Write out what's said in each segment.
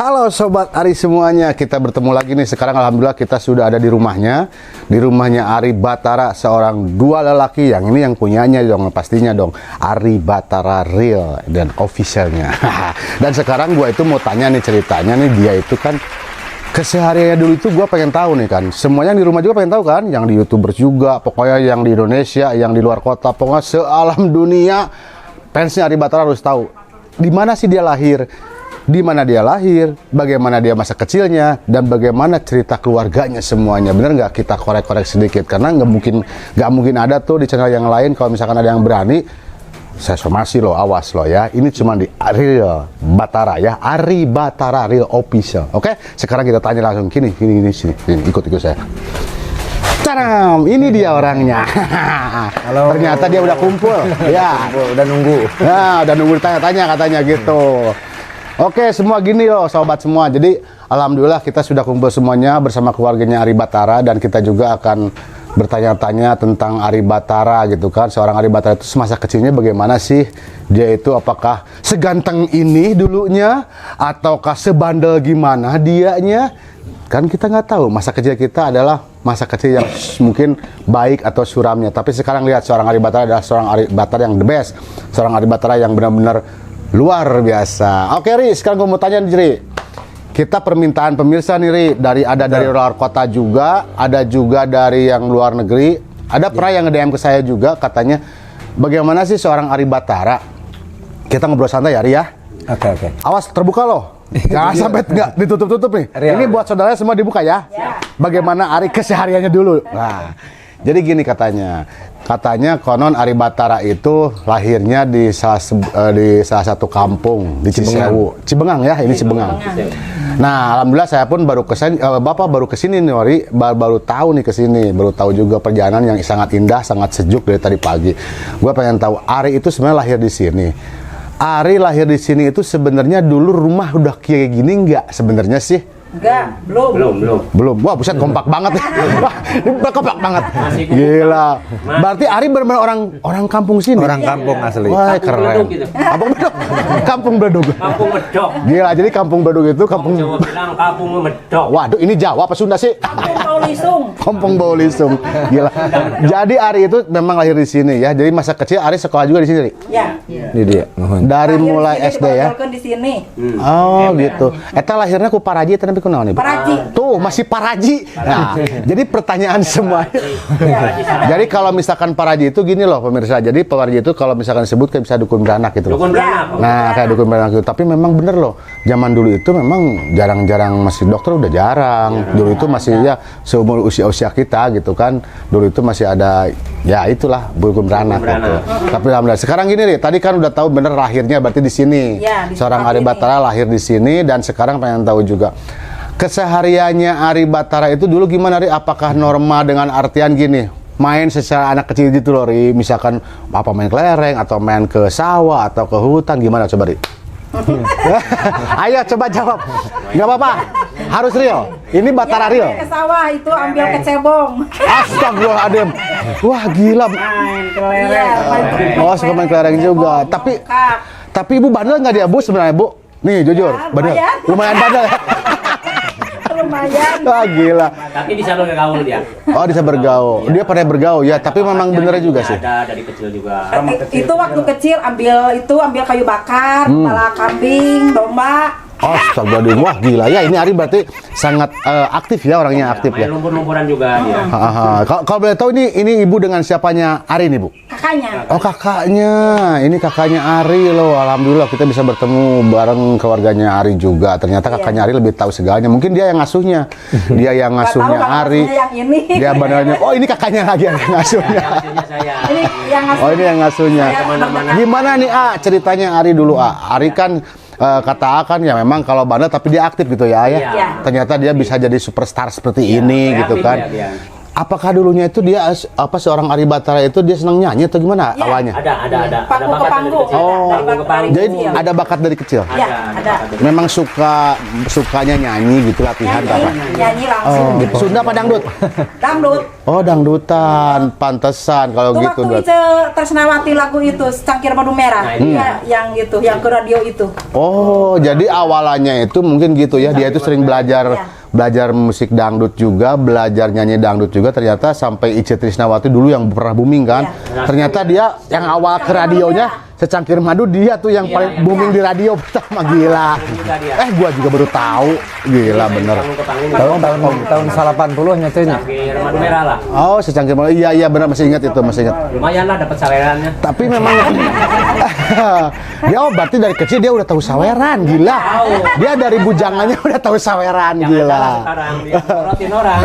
Halo Sobat Ari semuanya, kita bertemu lagi nih. Sekarang alhamdulillah kita sudah ada di rumahnya. Di rumahnya Ari Batara, seorang dua lelaki. Yang ini yang punyanya dong, pastinya dong, Ari Batara Real dan officialnya. Dan sekarang gua itu mau tanya nih ceritanya nih, dia itu kan kesehariannya dulu itu gua pengen tahu nih kan. Semuanya di rumah juga pengen tahu kan, yang di YouTubers juga, pokoknya yang di Indonesia, yang di luar kota, pokoknya sealam dunia fansnya Ari Batara harus tahu di mana sih dia lahir. Di mana dia lahir, bagaimana dia masa kecilnya, dan bagaimana cerita keluarganya semuanya. Bener nggak kita korek-korek sedikit? Karena nggak mungkin ada tuh di channel yang lain. Kalau misalkan ada yang berani, saya somasi loh, awas loh ya. Ini cuma di Ari Batara ya, Ari Batara Real Official. Oke, sekarang kita tanya langsung. Sini, ikut saya. Taram, ini dia orangnya. Halo. Ternyata dia udah kumpul. Ya, udah nunggu. Nah, udah nunggu ditanya-tanya katanya gitu. Oke, semua gini loh sobat semua. Jadi alhamdulillah kita sudah kumpul semuanya bersama keluarganya Ari Batara, dan kita juga akan bertanya-tanya tentang Ari Batara gitu kan. Seorang Ari Batara itu semasa kecilnya bagaimana sih? Dia itu apakah seganteng ini dulunya, ataukah sebandel gimana dianya? Kan kita nggak tahu. Masa kecil kita adalah masa kecil yang mungkin baik atau suramnya. Tapi sekarang lihat, seorang Ari Batara adalah seorang Ari Batara yang the best. Seorang Ari Batara yang benar-benar luar biasa. Oke Ri, sekarang gue mau tanya nih Ri. Kita permintaan pemirsa nih Ri, dari luar kota juga, ada juga dari yang luar negeri. Ada pernah yang nge-DM ke saya juga katanya, bagaimana sih seorang Ari Batara? Kita ngobrol santai ya Ri ya. Oke. Awas terbuka loh. Jangan sampai nggak ditutup-tutup nih. Ini buat saudaranya semua dibuka ya. Bagaimana Ari kesehariannya dulu. Nah, jadi gini katanya konon Ari Batara itu lahirnya di salah satu kampung di Cibengang ya, ini Cibengang. Nah, alhamdulillah saya pun baru kesini, Bapak baru kesini nih Ari, baru tahu nih kesini, baru tahu juga perjalanan yang sangat indah, sangat sejuk dari tadi pagi. Gue pengen tahu Ari itu sebenarnya lahir di sini. Ari lahir di sini itu sebenarnya dulu rumah udah kayak gini nggak sebenarnya sih? Enggak, belum. Wah, buset kompak banget. Wah, ini kompak banget. Gila. Berarti Ari benar-benar orang kampung sini. Orang kampung asli. Wah, keren. Gitu. Kampung Beduk. Kampung Beduk. Kampung Bedok. Gila, jadi kampung Beduk itu kampung. Jawa bilang kampung Bedok. Waduh, ini Jawa apa Sunda sih? Kampung Baulisung. Kampung Baulisung. Gila. Jadi Ari itu memang lahir di sini ya. Jadi masa kecil Ari sekolah juga di sini, Ri? Ya. Ini dia. Dari mulai SD ya. Di sini. Oh, gitu. Eta lahirnya ku Paraji tapi ku naon nih? Paraji. Tuh, masih Paraji. Nah, jadi pertanyaan semua. Jadi kalau misalkan Paraji itu gini loh pemirsa. Jadi Paraji itu kalau misalkan disebut kayak bisa dukun beranak gitu loh. Dukun beranak. Nah, kayak dukun beranak itu. Tapi memang bener loh. Zaman dulu itu memang jarang-jarang, masih dokter udah jarang. Dulu itu masih ya seumur usia kita gitu kan. Dulu itu masih ada ya itulah dukun beranak gitu. Tapi alhamdulillah sekarang gini nih. Tadi kan udah tahu bener lahirnya berarti di sini. Ya, di seorang Ari ini. Batara lahir di sini, dan sekarang pengen tahu juga kesehariannya Ari Batara itu dulu gimana Ri? Apakah normal dengan artian gini, main secara anak kecil gitu loh Ri? Misalkan apa main kelereng atau main ke sawah atau ke hutan, gimana coba Ri? Ayo coba jawab. Nggak apa-apa, harus real. Ini Batara real. Ke sawah itu ambil kecebong. Astagfirullahaladzim. Wah gila. Main kelereng. Oh, suka main kelereng juga. Tapi ibu bandel nggak dia Bu sebenarnya Bu? Nih jujur, Ya, bandel. lumayan. Lumayan bandel. Lumayan. Wah gila. Tapi bisa bergaul dia. Oh, bisa bergaul. Dia pernah bergaul ya, tapi memang bener juga sih. Ada dari kecil juga. Itu waktu kecil ambil kayu bakar, kepala kambing, domba. Astagfirullahaladzim, wah gila ya, ini Ari berarti sangat aktif ya, orangnya aktif ya. Main lumpur-lumpuran juga dia. Kalau boleh tahu ini ibu dengan siapanya Ari nih Bu? Kakaknya. Oh kakaknya, ini kakaknya Ari loh. Alhamdulillah kita bisa bertemu bareng keluarganya Ari juga. Ternyata kakaknya Ari lebih tahu segalanya. Mungkin dia yang ngasuhnya, dia yang ngasuhnya Ari. Yang ini. Dia benernya. Oh ini kakaknya lagi yang ngasuhnya. Saya. Ini yang ngasuh. Oh ini yang ngasuhnya. Kemana-mana. Gimana nih ceritanya Ari dulu Ari kan kata A kan ya memang kalau bandel tapi dia aktif gitu ya. Iya. Ternyata dia bisa jadi superstar seperti ini gitu kan. Apakah dulunya itu dia seorang Ari Batara itu dia senang nyanyi atau gimana Ya, awalnya? Ada Panggung ke bakat panggung. dari kecil. Oh. Panggung ke panggung. Jadi ada bakat dari kecil. Ya, ada. Memang sukanya nyanyi gitu latihan apa? Nyanyi langsung. Oh, Sunda apa dangdut? Dangdut. Oh, dangdutan. Pantesan kalau Itu gitu waktu berarti. itu Tresnawati lagu itu Cangkir Madu Merah. Nah, itu Iya, yang itu, yang ke radio itu. Oh, jadi awalannya itu mungkin gitu ya. Dia itu sering Iya. belajar musik dangdut juga, belajar nyanyi dangdut juga. Ternyata sampai Ice Trisnawati dulu yang pernah booming kan. Iya. Ternyata dia yang awal ke radionya Secangkir Madu dia tuh yang paling booming di radio pertama, gila. Gua juga baru tahu. Gila bener. Panggung ke panggung. Tahun 80 nyatanya. Cangkir Madu Merah lah. Oh, Secangkir Madu. Iya benar, masih ingat itu, masih ingat. Lumayan lah dapat sawerannya. Tapi memang dia berarti dari kecil dia udah tahu saweran, gila. Dia dari bujangannya udah tahu saweran, Yang gila. ada sekarang dia ngorotin orang.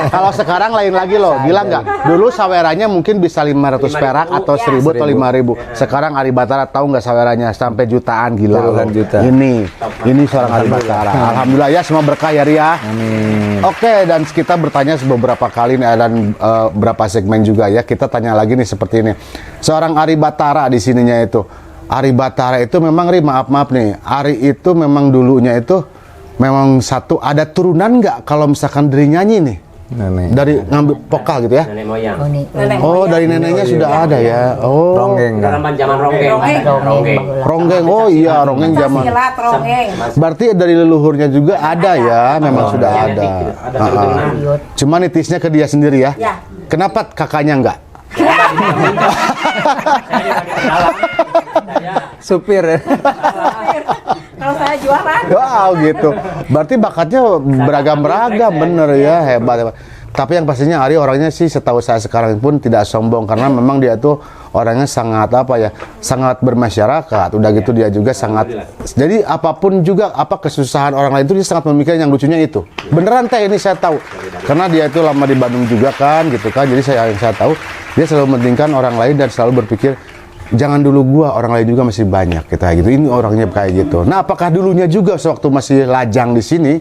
Kalau sekarang lain lagi loh, gila nggak? Dulu sawerannya mungkin bisa 500 perak atau 1000 atau 5000. Sekarang Ari Batara tahu nggak sawerannya sampai jutaan, gila. Puluhan juta. Ini seorang Ari Batara. Alhamdulillah ya, semua berkah ya Ria. Amin. Oke, dan kita bertanya beberapa kali nih, dan berapa segmen juga ya. Kita tanya lagi nih seperti ini. Seorang Ari Batara di sininya itu. Ari Batara itu memang Ri, maaf nih. Ari itu memang dulunya itu memang satu ada turunan nggak kalau misalkan dari nyanyi nih? Nenek. Dari ngambil vokal gitu ya? Nenek moyang. Nenek Oh, moyang. dari neneknya sudah ada ya. Oh. Ronggeng kan. Zaman zaman ronggeng. Ronggeng. Ronggeng. Oh iya, ronggeng zaman. Silat, ronggeng. Berarti dari leluhurnya juga ada ya, memang sudah ada. Genetik gitu. Ada Ah, ah. keturunan. Cuma nitisnya ke dia sendiri ya. Ya. Kenapa kakaknya enggak? Supir ya. Kalau saya jualan. Wow gitu. Berarti bakatnya beragam-beragam, bener ya, hebat, hebat. Tapi yang pastinya Ari orangnya sih setahu saya sekarang pun tidak sombong karena memang dia tuh orangnya sangat apa ya, sangat bermasyarakat. Udah gitu dia juga sangat. Jadi apapun juga apa kesusahan orang lain itu dia sangat memikirkan, yang lucunya itu. Beneran teh ini saya tahu. Karena dia itu lama di Bandung juga kan, gitu kan. Jadi saya tahu dia selalu mementingkan orang lain dan selalu berpikir jangan dulu gua, orang lain juga masih banyak kita gitu. Ini orangnya kayak gitu. Nah, apakah dulunya juga sewaktu masih lajang di sini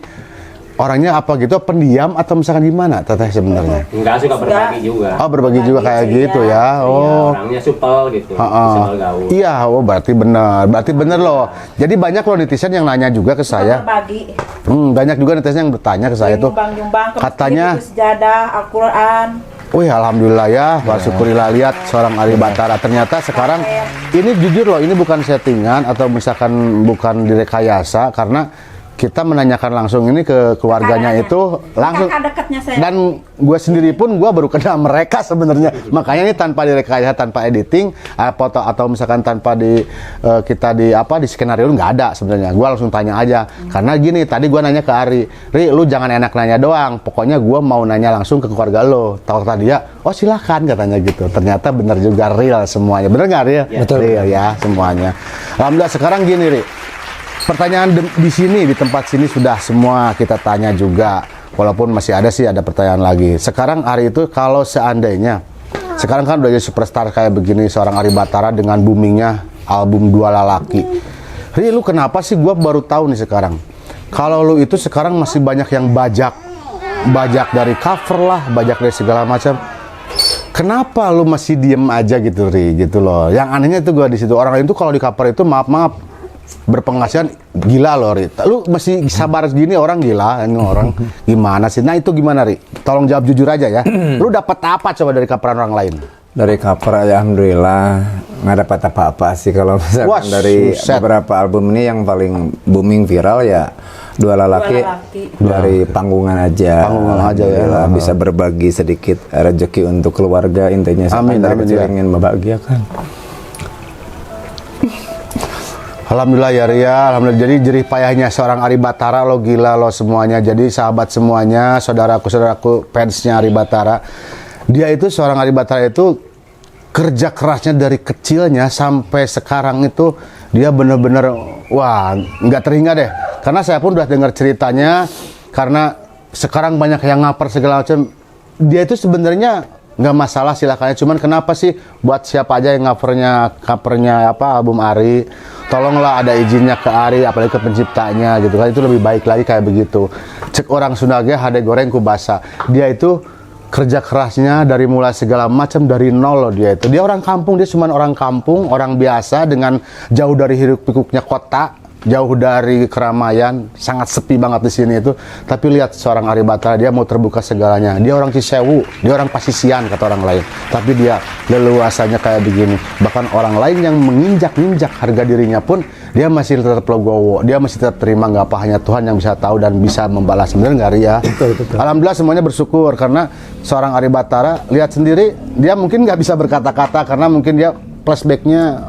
orangnya apa gitu, pendiam atau misalkan gimana teteh sebenarnya? Enggak, suka berbagi juga. Oh, berbagi juga kayak sih, gitu ya. ya. Iya, Oh. orangnya supel gitu. Heeh. Bisa bergaul. Iya, oh berarti benar. Berarti benar loh. Jadi banyak loh netizen yang nanya juga ke saya. Berbagi. Banyak juga netizen yang bertanya ke saya tuh. Nyumbang ke Katanya, masjid, sejadah, Al-Quran. wih alhamdulillah ya, syukurilah lihat seorang Ari Batara. Ternyata sekarang ini jujur loh, ini bukan settingan atau misalkan bukan direkayasa, karena kita menanyakan langsung ini ke keluarganya itu langsung. Kakak dekatnya saya. Dan gue sendiri pun gue baru kenal mereka sebenarnya. Makanya ini tanpa direkayasa, tanpa editing, foto atau misalkan tanpa kita di skenario nggak ada sebenarnya. Gue langsung tanya aja. Karena gini, tadi gue nanya ke Ari, Ri, lu jangan enak nanya doang. Pokoknya gue mau nanya langsung ke keluarga lo. Tahu tadi dia, oh silakan katanya gitu. Ternyata bener juga, real semuanya. Bener nggak Ri? Betul. Real ya semuanya. Alhamdulillah sekarang gini Ri. Pertanyaan di sini, di tempat sini sudah semua kita tanya juga. Walaupun masih ada sih, ada pertanyaan lagi. Sekarang Ari itu kalau seandainya, sekarang kan udah jadi superstar kayak begini, seorang Ari Batara dengan boomingnya album Dua Lalaki. Ri, lu kenapa sih, gua baru tahu nih sekarang. Kalau lu itu sekarang masih banyak yang bajak dari cover lah, bajak dari segala macam. Kenapa lu masih diem aja gitu Ri, gitu loh. Yang anehnya itu gua di situ, orang lain tuh kalau di cover itu maaf berpenghasilan gila loh Ri. Lu masih sabar segini, orang gila, ini orang gimana sih? Nah itu gimana Ri? Tolong jawab jujur aja ya. Lu dapat apa coba dari coveran orang lain? Dari cover ya alhamdulillah nggak dapat apa-apa sih kalau misalkan. Wah, dari suset. beberapa album ini yang paling booming viral ya Dua Lalaki, dari panggungan aja. Panggungan aja ya. Alhamdulillah bisa berbagi sedikit rezeki untuk keluarga, intinya Amin, dari amin, kecil ya. ingin membahagiakan. Alhamdulillah ya Ria, alhamdulillah. Jadi jerih payahnya seorang Ari Batara lo gila lo semuanya. Jadi sahabat semuanya, saudaraku fansnya Ari Batara. Dia itu seorang Ari Batara itu kerja kerasnya dari kecilnya sampai sekarang itu dia bener-bener wah nggak terhingga deh. Karena saya pun udah dengar ceritanya, karena sekarang banyak yang ngaper segala macam. Dia itu sebenarnya nggak masalah silakannya, cuman kenapa sih buat siapa aja yang covernya album Ari, tolonglah ada izinnya ke Ari, apalagi ke penciptanya gitu kan, itu lebih baik lagi kayak begitu. Cek orang Sunda ge hade goreng ku basa. Dia itu kerja kerasnya dari mulai segala macam dari nol loh dia itu. Dia orang kampung, dia cuma orang kampung, orang biasa dengan jauh dari hiruk pikuknya kota, jauh dari keramaian, sangat sepi banget di sini itu. Tapi lihat seorang Ari Batara, dia mau terbuka segalanya. Dia orang Cisewu, dia orang Pasisian kata orang lain. Tapi dia leluasanya kayak begini. Bahkan orang lain yang menginjak-injak harga dirinya pun dia masih tetap legowo, dia masih tetap terima, nggak apa, hanya Tuhan yang bisa tahu dan bisa membalas. Bener nggak Ria? Betul. Alhamdulillah semuanya bersyukur karena seorang Ari Batara lihat sendiri, dia mungkin nggak bisa berkata-kata karena mungkin dia flashbacknya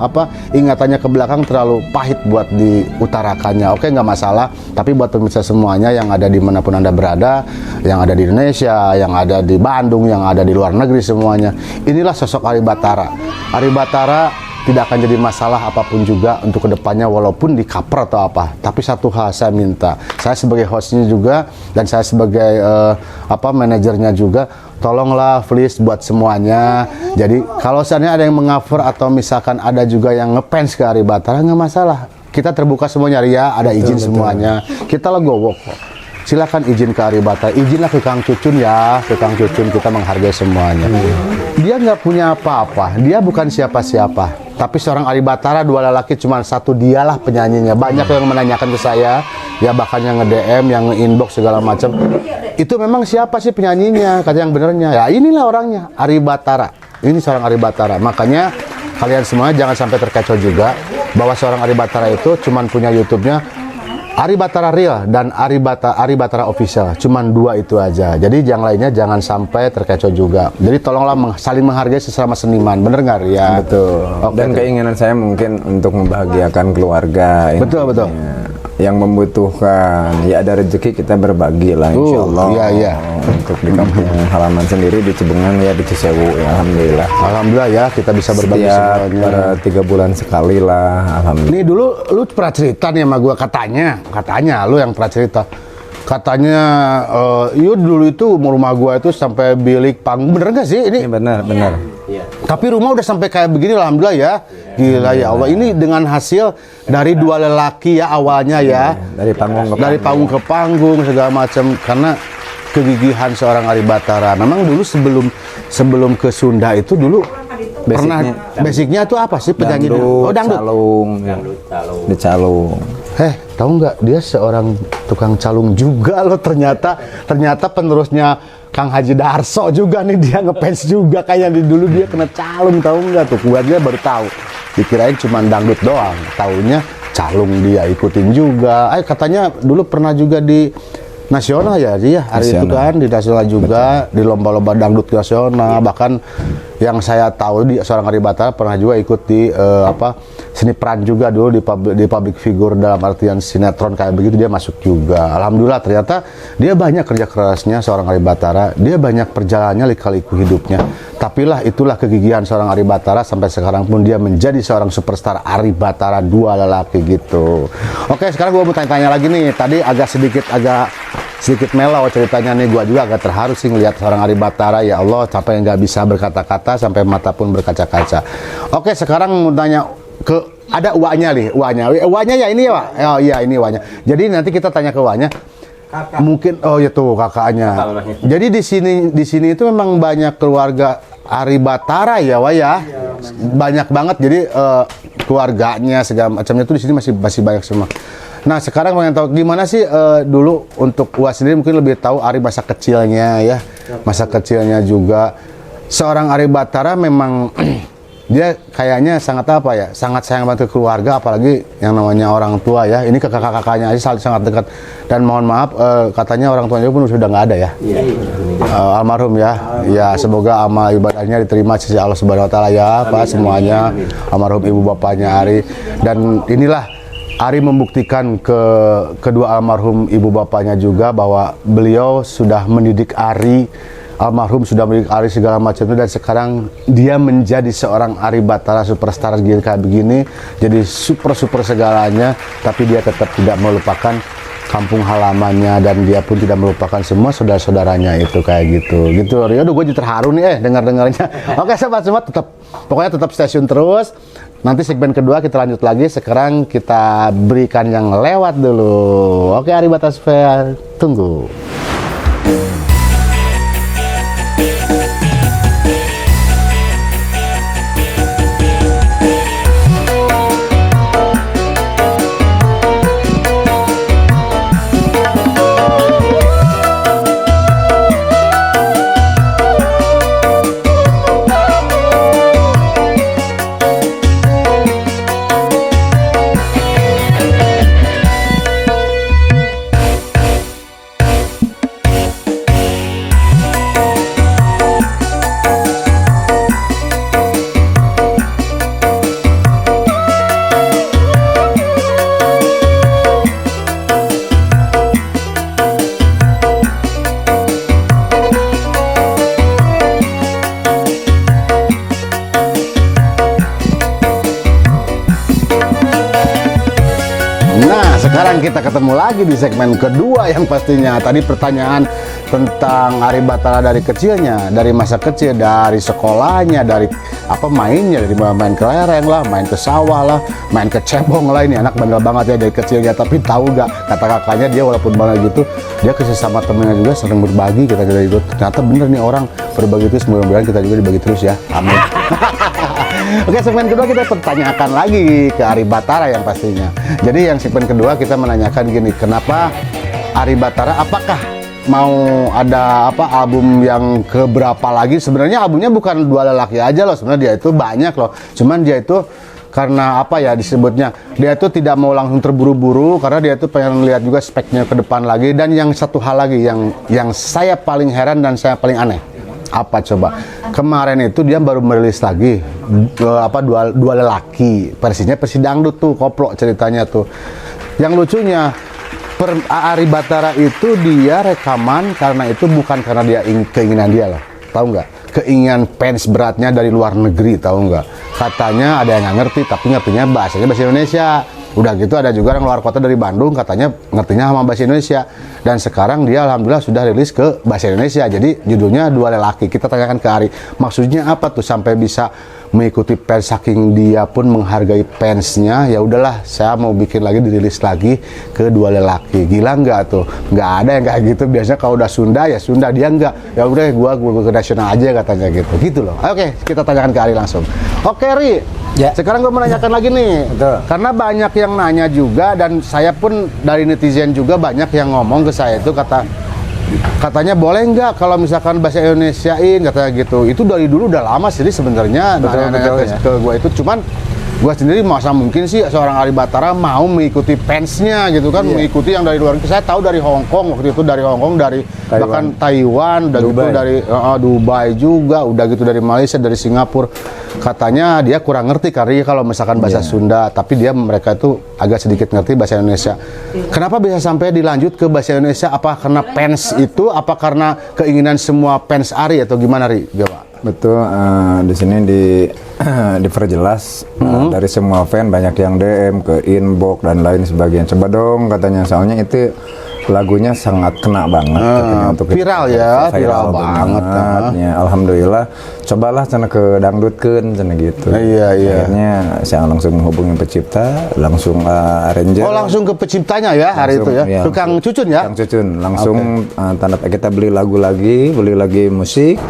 ingatannya ke belakang terlalu pahit buat diutarakannya. Oke, nggak masalah, tapi buat pemirsa semuanya yang ada dimanapun Anda berada, yang ada di Indonesia, yang ada di Bandung, yang ada di luar negeri semuanya, inilah sosok Ari Batara. Ari Batara tidak akan jadi masalah apapun juga untuk kedepannya, walaupun di cover atau apa. Tapi satu hal saya minta, saya sebagai hostnya juga dan saya sebagai manajernya juga, tolonglah please buat semuanya. Jadi kalau seandainya ada yang mengover atau misalkan ada juga yang ngefans ke Ari Batara, nggak masalah. Kita terbuka semuanya, Ria, ada izin semuanya. Kita legowo kok. Silakan izin ke Ari Batara, izinlah ke Kang Cucun ya, ke Kang Cucun, kita menghargai semuanya. Dia nggak punya apa-apa, dia bukan siapa-siapa. Tapi seorang Ari Batara, dua lelaki, cuma satu dialah penyanyinya. Banyak yang menanyakan ke saya, ya bahkan yang nge-DM, yang nge-inbox segala macam. Itu memang siapa sih penyanyinya? Kata yang benernya, ya inilah orangnya, Ari Batara. Ini seorang Ari Batara. Makanya kalian semua jangan sampai terkecoh juga bahwa seorang Ari Batara itu cuma punya YouTube-nya Ari Batara Real dan Ari Batara Official, cuman dua itu aja. Jadi yang lainnya jangan sampai terkecoh juga. Jadi tolonglah saling menghargai sesama seniman, bener nggak Ria? Betul. Oke, Dan keinginan saya mungkin untuk membahagiakan keluarga. Betul. Yang membutuhkan, ya ada rezeki kita berbagi lah, insya Allah. Iya. Untuk di kampung halaman sendiri di Cibengan ya, di Cisewu ya, alhamdulillah. Alhamdulillah ya, kita bisa berbagi Setiap semuanya. 3 bulan sekali lah, alhamdulillah. Ini dulu lu pernah cerita nih sama gua, katanya lu yang pernah cerita. Katanya dulu itu rumah gua itu sampai bilik panggung, bener nggak sih ini? Ini benar. Iya. Tapi rumah udah sampai kayak begini, alhamdulillah ya. Gila ya Allah, ini dengan hasil dari dua lelaki ya awalnya ya. Dari panggung ke Dari panggung ke panggung segala macam, karena kegigihan seorang Ari Batara. Memang dulu sebelum ke Sunda itu dulu pernah basicnya itu apa sih penyanyi? Dangdut. Calung. Di calung. Tahu nggak, dia seorang tukang calung juga loh ternyata penerusnya Kang Haji Darso juga nih, dia ngefans juga kayak di dulu dia kena calung, tahu nggak tuh? Gua dia baru tahu, dikirain cuma dangdut doang, taunya calung dia ikutin juga. Katanya dulu pernah juga di nasional ya dia hari itu kan, di nasional juga. Betul. Di lomba-lomba dangdut nasional. Bahkan yang saya tahu seorang Ari Batara pernah juga ikut di seni peran juga dulu di public figure, dalam artian sinetron kayak begitu dia masuk juga. Alhamdulillah ternyata dia banyak kerja kerasnya seorang Ari Batara, dia banyak perjalanannya lika-liku hidupnya. Tapi itulah kegigihan seorang Ari Batara, sampai sekarang pun dia menjadi seorang superstar Ari Batara, dua lelaki gitu. Oke, sekarang gua mau tanya-tanya lagi nih. Tadi agak sedikit melau ceritanya nih, gua juga agak terharu sih ngelihat seorang Ari Batara, ya Allah, sampai nggak bisa berkata-kata, sampai mata pun berkaca-kaca. Oke, sekarang mau tanya ada uaknya ya ini ya Pak. Oh iya, ini uaknya. Jadi nanti kita tanya ke uaknya. Mungkin ya tuh kakaknya. Jadi di sini itu memang banyak keluarga Ari Batara ya Wak ya. Banyak banget. Jadi keluarganya segala macamnya tuh di sini masih banyak semua. Nah, sekarang pengen tahu gimana sih dulu untuk Wak sendiri, mungkin lebih tahu Ari masa kecilnya ya. Masa kecilnya juga. Seorang Ari Batara memang dia kayaknya sangat sangat sayang banget ke keluarga, apalagi yang namanya orang tua ya. Ini ke kakak-kakaknya aja sangat dekat. Dan mohon maaf, katanya orang tuanya pun sudah nggak ada ya. Almarhum ya. Ya, semoga amal ibadahnya diterima sisi Allah Subhanahu Wa Taala ya, Pak, semuanya. Almarhum ibu bapaknya Ari. Dan inilah Ari membuktikan ke kedua almarhum ibu bapaknya juga bahwa beliau sudah mendidik Ari. Almarhum sudah mendidik Ari segala macam itu, dan sekarang dia menjadi seorang Ari Batara superstar kayak begini, jadi super segalanya. Tapi dia tetap tidak melupakan kampung halamannya, dan dia pun tidak melupakan semua saudara-saudaranya itu kayak gitu. Aduh, gue jadi terharu nih dengarnya. Oke sobat semua, pokoknya tetap stay tune terus. Nanti segmen kedua kita lanjut lagi. Sekarang kita berikan yang lewat dulu. Oke, Ari Batara Fair, tunggu. Nah, sekarang kita ketemu lagi di segmen kedua yang pastinya. Tadi pertanyaan tentang Ari Batara dari kecilnya, dari masa kecil, dari sekolahnya, dari apa mainnya, dari main kelereng lah, main ke sawah lah, main ke cebong lah. Ini anak bandel banget ya dari kecilnya. Tapi tahu nggak, kata kakaknya dia walaupun bandel gitu, dia ke sesama temennya juga sering berbagi. Kita jadi itu ternyata bener nih orang berbagi terus. Mudah-mudahan kita juga dibagi terus ya. Amin. Oke, segmen kedua kita pertanyakan lagi ke Ari Batara yang pastinya. Jadi yang segmen kedua kita menanyakan gini, kenapa Ari Batara, apakah mau ada apa album yang keberapa lagi? Sebenarnya albumnya bukan Dua Lelaki aja loh, sebenarnya dia itu banyak loh. Cuman dia itu karena apa ya disebutnya, dia itu tidak mau langsung terburu-buru karena dia itu pengen lihat juga speknya ke depan lagi. Dan yang satu hal lagi yang saya paling heran dan saya paling aneh, apa coba? Kemarin itu dia baru merilis lagi dua lelaki, versinya versi dangdut tuh, koplo ceritanya tuh. Yang lucunya Ari Batara itu dia rekaman karena itu bukan karena dia keinginan dia loh, tahu nggak? Keinginan fans beratnya dari luar negeri, tahu nggak? Katanya ada yang nggak ngerti, tapi ngertinya bahasanya bahasa Indonesia. Udah gitu ada juga orang luar kota dari Bandung katanya ngertinya sama bahasa Indonesia. Dan sekarang dia alhamdulillah sudah rilis ke bahasa Indonesia. Jadi judulnya Dua Lelaki. Kita tanyakan ke Ari, maksudnya apa tuh sampai bisa mengikuti fans, saking dia pun menghargai fansnya. Ya udahlah, saya mau bikin lagi, dirilis lagi ke Dua Lelaki. Gila nggak tuh? Nggak ada yang kayak gitu. Biasanya kalau udah Sunda ya Sunda, dia nggak. Ya udah gua ke nasional aja katanya gitu. Gitu loh. Oke, kita tanyakan ke Ari langsung. Oke, Ri. Ya. Sekarang gue menanyakan lagi nih, Betul. karena banyak yang nanya juga dan saya pun dari netizen juga banyak yang ngomong ke saya itu katanya boleh nggak kalau misalkan bahasa Indonesiain katanya gitu. Itu dari dulu udah lama sih sebenarnya nanya-nanya ke gue itu, cuman gue sendiri masa mungkin sih seorang Ari Batara mau mengikuti fansnya gitu kan, mengikuti yang dari luar. Saya tahu dari Hong Kong waktu itu, dari Hong Kong, dari Taiwan. bahkan Taiwan, udah gitu Dubai. dari Dubai juga, udah gitu dari Malaysia, dari Singapura. Katanya dia kurang ngerti karena kalau misalkan bahasa Sunda, tapi mereka itu agak sedikit ngerti bahasa Indonesia. Kenapa bisa sampai dilanjut ke bahasa Indonesia? Apa karena fans itu? Apa karena keinginan semua fans Ari atau gimana, Ri? Coba. Betul, di sini diperjelas dari semua fan, banyak yang DM ke inbox dan lain sebagainya. Coba dong katanya, soalnya itu lagunya sangat kena banget katanya, untuk viral ya, viral banget ya. Alhamdulillah, cobalah sana ke dangdutkeun sana gitu. Iya. Akhirnya saya langsung menghubungi pencipta, langsung arranger. Oh, langsung ke penciptanya ya hari itu ya. Iya, Tukang Cucun ya. Kang Cucun langsung tanda kita beli lagu lagi, musik.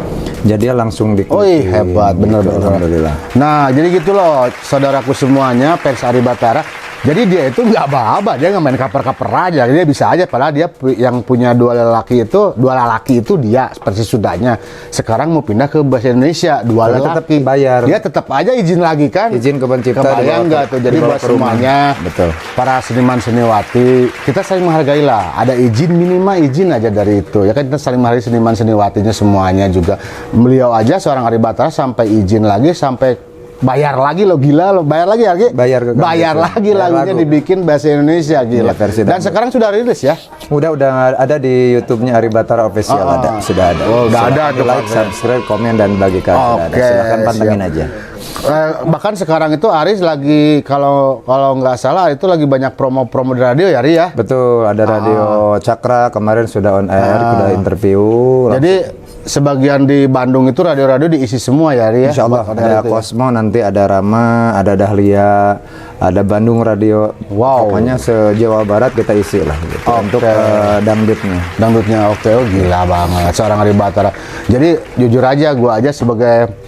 Jadi langsung diikuti. Oh, hebat, bener. Alhamdulillah. Nah, jadi gitu loh, saudaraku semuanya, fans Ari Batara. Jadi dia itu nggak apa-apa, dia nggak main kaper-kaper aja, dia bisa aja. Padahal dia yang punya dua lelaki itu dia seperti sudahnya. Sekarang mau pindah ke bahasa Indonesia, dua Kalau lelaki. tetap bayar. Dia tetap aja izin lagi kan? Izin ke pencipta. Kebayang nggak tuh? Jadi dibawa buat ke rumah. semuanya, Betul. para seniman seniwati, kita saling menghargai lah. Ada izin, minimal izin aja dari itu. Ya kan kita saling menghargai seniman seniwatinya semuanya juga. Beliau aja seorang Ari Batara sampai izin lagi, sampai bayar lagi lo, gila lo, bayar lagi lagi, Bayar ke lagi lagunya lagu. dibikin bahasa Indonesia, gila. Ya, versi Dan dangdut. sekarang sudah rilis ya. Udah ada di YouTube-nya Ari Batara Official, sudah ada. Oh, udah ada Silahkan tuh, like, Pak. subscribe, komen dan bagikan. Sudah ada. Oke, Silahkan pantengin siap. aja. Bahkan sekarang itu Aris lagi kalau nggak salah itu lagi banyak promo-promo di radio ya, Ri ya. Betul, ada Radio Cakra kemarin sudah on air, sudah interview. Jadi sebagian di Bandung itu radio-radio diisi semua ya, Ri ya. Insya Allah Buat ada itu ya. Cosmo, nanti ada Rama, ada Dahlia, ada Bandung Radio. Wow. Pokoknya se-Jawa Barat kita isi lah gitu, untuk dangdutnya. Dangdutnya oke, oh gila banget seorang Ari Batara. Jadi jujur aja, gua aja sebagai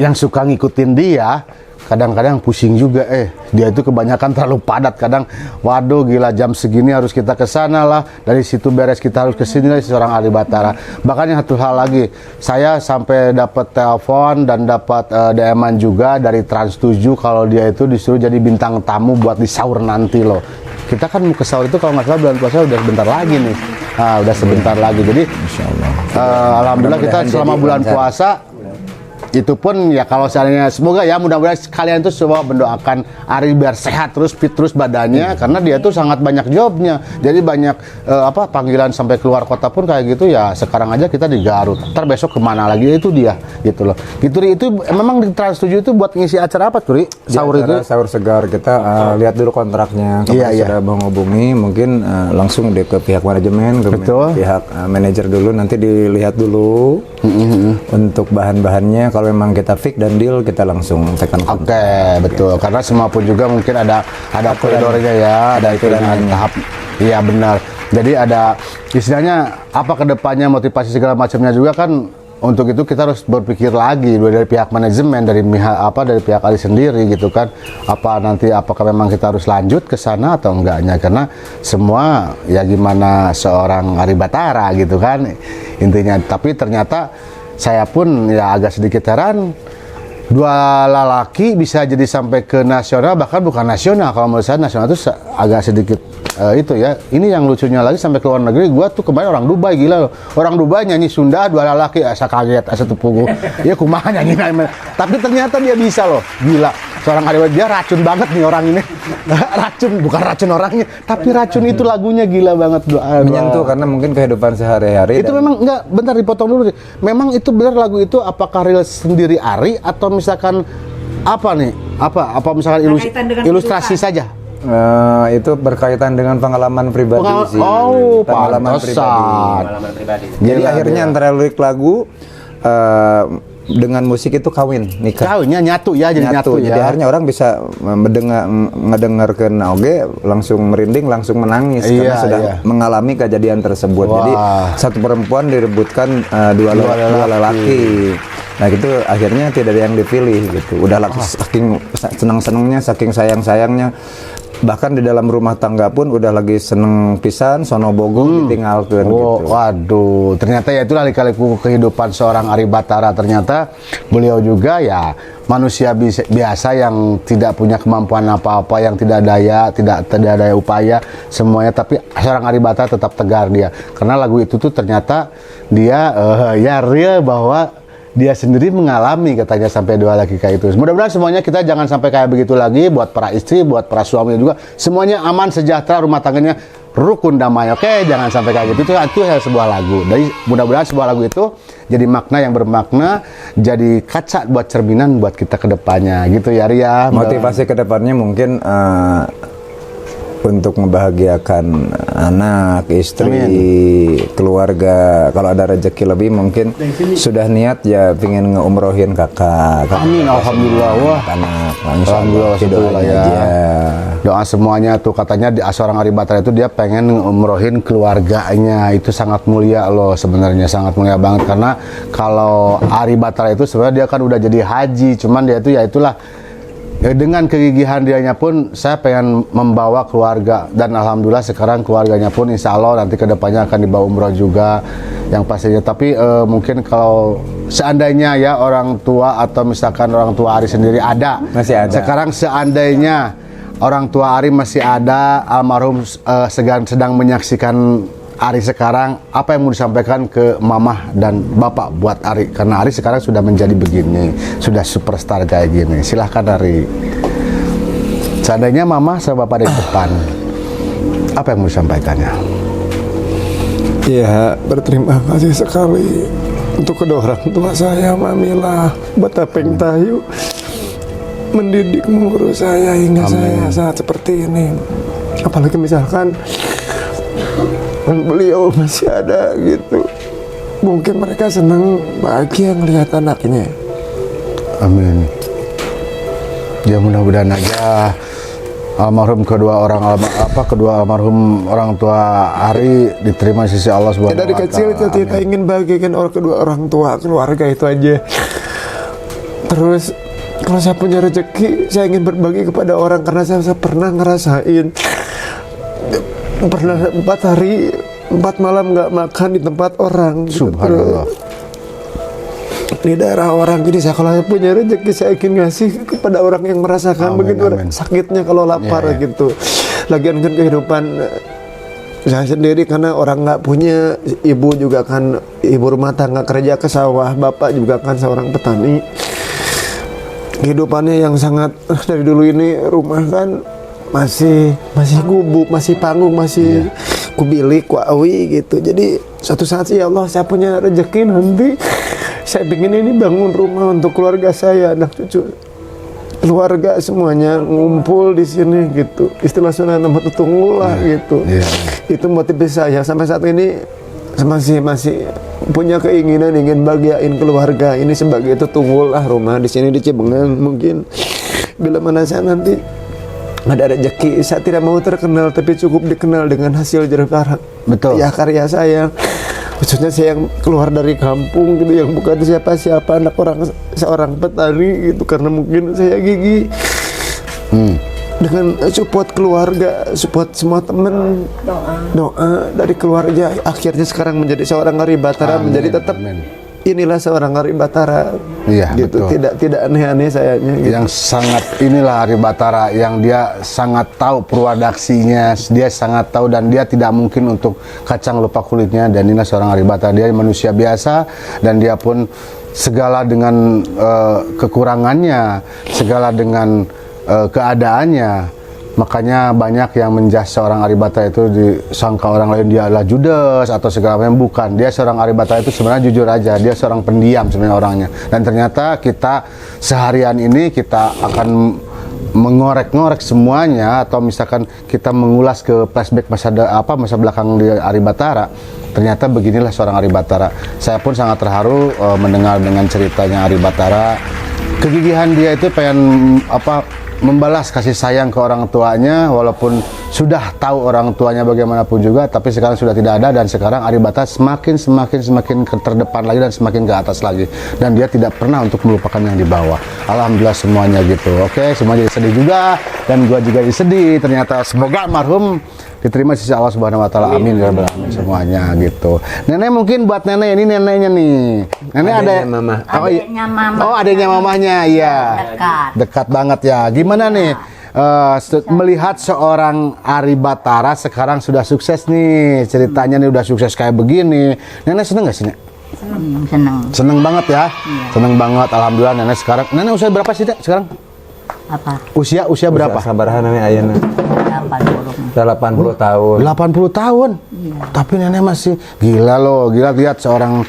yang suka ngikutin dia, kadang-kadang pusing juga. Dia itu kebanyakan terlalu padat. Kadang, waduh gila, jam segini harus kita ke sana lah, dari situ beres kita harus ke sini lah, seorang Ari Batara. Bahkan yang satu hal lagi, saya sampai dapat telepon dan dapat DM-an juga dari Trans 7 kalau dia itu disuruh jadi bintang tamu buat di sahur nanti loh. Kita kan mau ke sahur itu kalau nggak salah bulan puasa udah sebentar lagi nih. Udah sebentar lagi. Jadi Insya Allah. alhamdulillah kita Mudah-mudahan selama jadi bulan lancar. puasa itu pun ya kalau seandainya semoga ya mudah-mudahan kalian tuh semua mendoakan Ari biar sehat terus, fit terus badannya, karena dia tuh sangat banyak jobnya. Jadi banyak panggilan sampai keluar kota pun kayak gitu ya. Sekarang aja kita di Garut, ntar besok kemana lagi itu dia gitu loh. Gitu Ri, itu memang di Trans 7 itu buat ngisi acara apa tuh Ri? Sahur itu? Sahur segar kita lihat dulu kontraknya. Kemarin sudah menghubungi, mungkin langsung deh ke pihak manajemen, ke pihak manajer dulu, nanti dilihat dulu untuk bahan-bahannya. Kalau memang kita fix dan deal, kita langsung tekan kontrak. Oke, betul. Karena semua pun juga mungkin ada koridornya ya, ada aturan tahap. Iya benar. Jadi ada istilahnya apa kedepannya, motivasi segala macamnya juga kan. Untuk itu kita harus berpikir lagi dari pihak manajemen, dari pihak Ari sendiri gitu kan. Apakah memang kita harus lanjut ke sana atau enggaknya, karena semua ya gimana seorang Ari Batara gitu kan intinya. Tapi ternyata saya pun ya agak sedikit heran, 2 lelaki bisa jadi sampai ke nasional, bahkan bukan nasional. Kalau menurut saya nasional itu agak sedikit itu ya. Ini yang lucunya lagi sampai ke luar negeri. Gua tuh kemarin orang Dubai, gila loh. Orang Dubai nyanyi Sunda 2 lelaki, asa kaget, asa tepugu. Ya kumaha nyanyi. Tapi ternyata dia bisa loh, gila. Seorang Ari, dia racun banget nih orang ini. Racun, bukan racun orangnya, tapi racun itu lagunya gila banget. Menyentuh karena mungkin kehidupan sehari-hari. Itu memang enggak, bentar dipotong dulu sih. Memang itu benar lagu itu apakah real sendiri Ari atau misalkan apa nih? Apa misalkan ilustrasi saja? Itu berkaitan dengan pengalaman pribadi sih. Pengalaman pribadi. Jadi akhirnya antara lirik lagu dengan musik itu nikah. Kawinnya nyatu ya, jadi nyatu Jadi ya. akhirnya orang bisa mendengarkan oge langsung merinding, langsung menangis karena sudah mengalami kejadian tersebut. Jadi satu perempuan direbutkan dua lelaki. Nah itu akhirnya tidak ada yang dipilih gitu. Udah saking senang-senangnya, saking sayang-sayangnya. Bahkan di dalam rumah tangga pun udah lagi seneng pisan, sono bogo ditinggalkan gitu. Waduh, ternyata ya itulah lika-liku kehidupan seorang Ari Batara. Ternyata beliau juga ya manusia biasa yang tidak punya kemampuan apa-apa, yang tidak daya upaya semuanya. Tapi seorang Ari Batara tetap tegar dia. Karena lagu itu tuh ternyata dia ya real bahwa dia sendiri mengalami katanya sampai 2 laki kayak itu. Mudah-mudahan semuanya kita jangan sampai kayak begitu lagi, buat para istri, buat para suami juga. Semuanya aman, sejahtera, rumah tangganya rukun damai. Oke, jangan sampai kayak gitu. Itu sebuah lagu. Jadi mudah-mudahan sebuah lagu itu jadi makna yang bermakna, jadi kaca buat cerminan buat kita ke depannya gitu ya Ria. Motivasi ke depannya mungkin untuk membahagiakan anak, istri, keluarga. Kalau ada rezeki lebih mungkin sudah niat ya pengen ngeumrohin kakak. Amin, alhamdulillah. Wah, anak. Alhamdulillah ya. Doa semuanya tuh katanya di seorang Ari Batara itu dia pengen ngeumrohin keluarganya. Itu sangat mulia loh sebenarnya, sangat mulia banget. Karena kalau Ari Batara itu sebenarnya dia kan udah jadi haji, cuman dia itu ya itulah. Dengan kegigihan dianya pun saya pengen membawa keluarga, dan alhamdulillah sekarang keluarganya pun insya Allah nanti kedepannya akan dibawa umroh juga yang pastinya. Tapi mungkin kalau seandainya ya orang tua atau misalkan orang tua Ari sendiri masih ada. Sekarang seandainya orang tua Ari masih ada, almarhum sedang menyaksikan Ari sekarang, apa yang mau disampaikan ke mamah dan bapak buat Ari? Karena Ari sekarang sudah menjadi begini, sudah superstar kayak gini. Silahkan Ari. Seandainya mamah sama bapak di depan, apa yang mau disampaikannya? Ya, berterima kasih sekali untuk kedua orang tua saya, Mamila, Batapeng Tayu, mendidik mengurus saya hingga saya saat seperti ini. Apalagi misalkan beliau masih ada gitu, mungkin mereka senang bahagia ngelihat anaknya. Amin. Ya mudah-mudahan aja almarhum kedua almarhum orang tua Ari diterima sisi Allah Subhanahu wa taala. Dari kecil kita ingin bahagiakan kedua orang tua, keluarga itu aja. Terus kalau saya punya rezeki, saya ingin berbagi kepada orang, karena saya pernah ngerasain pernah 4 hari 4 malam nggak makan di tempat orang gitu. Subhanallah. Di daerah orang. Jadi saya kalau punya rezeki, saya ingin ngasih kepada orang yang merasakan begitu sakitnya kalau lapar gitu. Lagian kan kehidupan saya sendiri, karena orang nggak punya, ibu juga kan ibu rumah tangga kerja ke sawah, bapak juga kan seorang petani. Kehidupannya yang sangat dari dulu ini rumah kan masih gubuk, masih panggung, masih kubilik, kuawi gitu. Jadi suatu saat sih ya Allah, saya punya rezeki nanti saya ingin ini bangun rumah untuk keluarga saya, anak cucu, keluarga semuanya ngumpul di sini gitu. Istilah Sunda nama tutungul lah gitu. Itu motivasi saya sampai saat ini, masih punya keinginan ingin bahagiain keluarga ini sebagai tutunggul lah rumah di sini di Cibengang. Mungkin bila mana saya nanti ada rezeki, saya tidak mau terkenal tapi cukup dikenal dengan hasil jerih Betul. ya karya saya, khususnya saya yang keluar dari kampung gitu, yang bukan siapa-siapa, anak seorang petani gitu, karena mungkin saya gigi dengan support keluarga, support semua teman, doa dari keluarga, akhirnya sekarang menjadi seorang Ari Batara. Amin. Menjadi tetap inilah seorang Ari Batara. Iya, gitu. betul. Tidak aneh-aneh sayanya gitu. Yang sangat inilah Ari Batara, yang dia sangat tahu produksinya, dia sangat tahu dan dia tidak mungkin untuk kacang lupa kulitnya. Dan inilah seorang Ari Batara, dia manusia biasa dan dia pun segala dengan kekurangannya, segala dengan keadaannya. Makanya banyak yang menjas seorang Ari Batara itu disangka orang lain dia adalah judes atau segala macam. Bukan, dia seorang Ari Batara itu sebenarnya jujur aja, dia seorang pendiam sebenarnya orangnya. Dan ternyata kita seharian ini kita akan mengorek-ngorek semuanya, atau misalkan kita mengulas ke flashback masa belakang di Ari Batara. Ternyata beginilah seorang Ari Batara. Saya pun sangat terharu mendengar dengan ceritanya Ari Batara. Kegigihan dia itu pengen membalas kasih sayang ke orang tuanya, walaupun sudah tahu orang tuanya bagaimanapun juga, tapi sekarang sudah tidak ada. Dan sekarang Ari Batara semakin terdepan lagi dan semakin ke atas lagi, dan dia tidak pernah untuk melupakan yang di bawah. Alhamdulillah semuanya gitu. Oke, semua jadi sedih juga, dan gua juga jadi sedih. Ternyata semoga almarhum diterima di sisi Allah Subhanahu wa taala. Amin ya rabbal alamin semuanya gitu. Nenek, mungkin buat nenek, ini neneknya nih. Nenek ada mama. Adiknya mama. Oh, adiknya mamahnya, iya. Dekat banget ya. Gimana nih melihat seorang Ari Batara sekarang sudah sukses nih, ceritanya nih udah sukses kayak begini. Nenek seneng gak sih, Nek? Seneng banget ya. Seneng banget, alhamdulillah. Nenek sekarang, nenek usia berapa sih, Nek, sekarang? Apa? Usia berapa? Sabaraha namanya Ayana. 80 tahun. 80 tahun. Iya. Tapi nenek masih gila loh, gila lihat seorang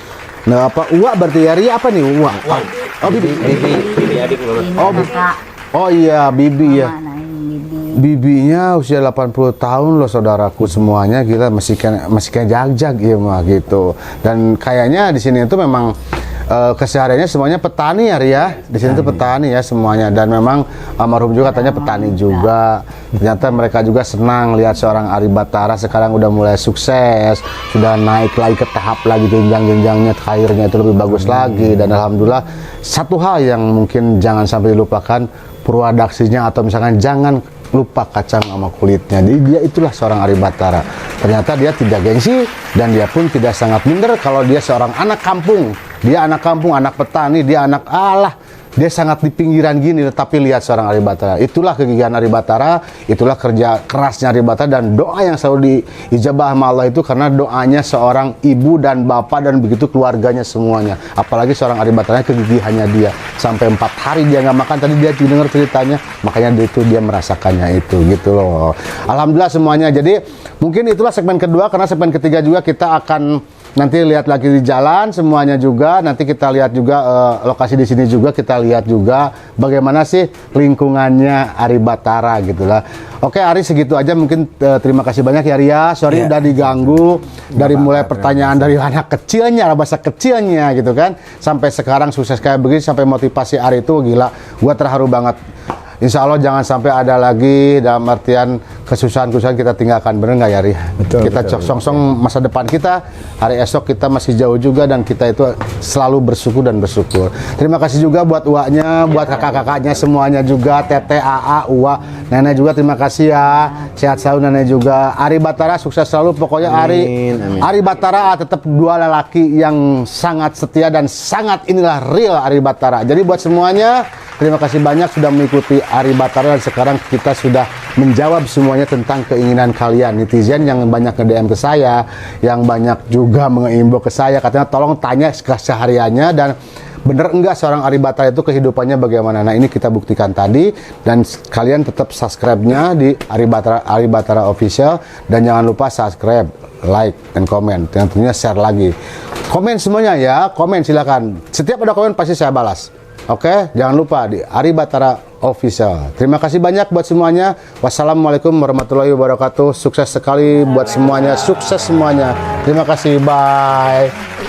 Uwa berarti ya, Ria apa nih Uwa? Oh, Bibi. adik Mama. Oh, oh iya, Bibi ya. Bibinya usia 80 tahun loh saudaraku semuanya, gila masih kayak jag-jag ya mah gitu. Dan kayaknya di sini itu memang kesehariannya semuanya petani ya, Ria. Di sini tuh petani ya semuanya, dan memang almarhum juga katanya petani juga. Ternyata mereka juga senang lihat seorang Ari Batara sekarang udah mulai sukses, sudah naik lagi ke tahap lagi jenjang-jenjangnya, karirnya itu lebih bagus lagi. Dan alhamdulillah, satu hal yang mungkin jangan sampai dilupakan, produksinya, atau misalkan jangan lupa kacang sama kulitnya. Jadi dia itulah seorang Ari Batara. Ternyata dia tidak gengsi, dan dia pun tidak sangat minder kalau dia seorang anak kampung. Dia anak kampung, anak petani, dia anak Allah. Dia sangat di pinggiran gini, tetapi lihat seorang Ari Batara. Itulah kegigihan Ari Batara, itulah kerja kerasnya Ari Batara, dan doa yang selalu diijabah sama Allah itu karena doanya seorang ibu dan bapak dan begitu keluarganya semuanya. Apalagi seorang Ari Batara, kegigihannya dia sampai 4 hari dia nggak makan. Tadi dia dengar ceritanya, makanya itu dia merasakannya itu gitu loh. Alhamdulillah semuanya. Jadi mungkin itulah segmen kedua, karena segmen ketiga juga kita akan nanti lihat lagi di jalan semuanya juga. Nanti kita lihat juga lokasi di sini juga, kita lihat juga bagaimana sih lingkungannya Ari Batara gitulah. Oke Ari, segitu aja mungkin. Terima kasih banyak ya Ria. Sorry udah diganggu dari mulai pertanyaan dari anak kecilnya, masa kecilnya gitu kan, sampai sekarang sukses kayak begini, sampai motivasi Ari itu gila. Gua terharu banget. Insya Allah jangan sampai ada lagi dalam artian kesusahan-kesusahan kita tinggalkan, bener nggak ya Ri? Betul, kita betul, song-song masa depan kita, hari esok kita masih jauh juga, dan kita itu selalu bersyukur dan bersyukur. Terima kasih juga buat Uwanya, buat kakak-kakaknya semuanya juga, Tete, AA, Uwa, Nenek juga terima kasih ya. Sehat selalu Nenek juga. Ari Batara sukses selalu pokoknya. Amin. Ari Batara tetap dua lelaki yang sangat setia dan sangat inilah real Ari Batara. Jadi buat semuanya, Terima kasih banyak sudah mengikuti Ari Batara, dan sekarang kita sudah menjawab semuanya tentang keinginan kalian netizen yang banyak nge-DM ke saya, yang banyak juga menginbox ke saya, katanya tolong tanya kesehariannya dan bener enggak seorang Ari Batara itu kehidupannya bagaimana. Nah, ini kita buktikan tadi, dan kalian tetap subscribe-nya di Ari Batara Official, dan jangan lupa subscribe, like, dan komen, dan tentunya share lagi. Komen semuanya ya, komen silakan. Setiap ada komen pasti saya balas. Oke, jangan lupa di Ari Batara Official. Terima kasih banyak buat semuanya. Wassalamualaikum warahmatullahi wabarakatuh. Sukses sekali buat semuanya. Sukses semuanya. Terima kasih. Bye.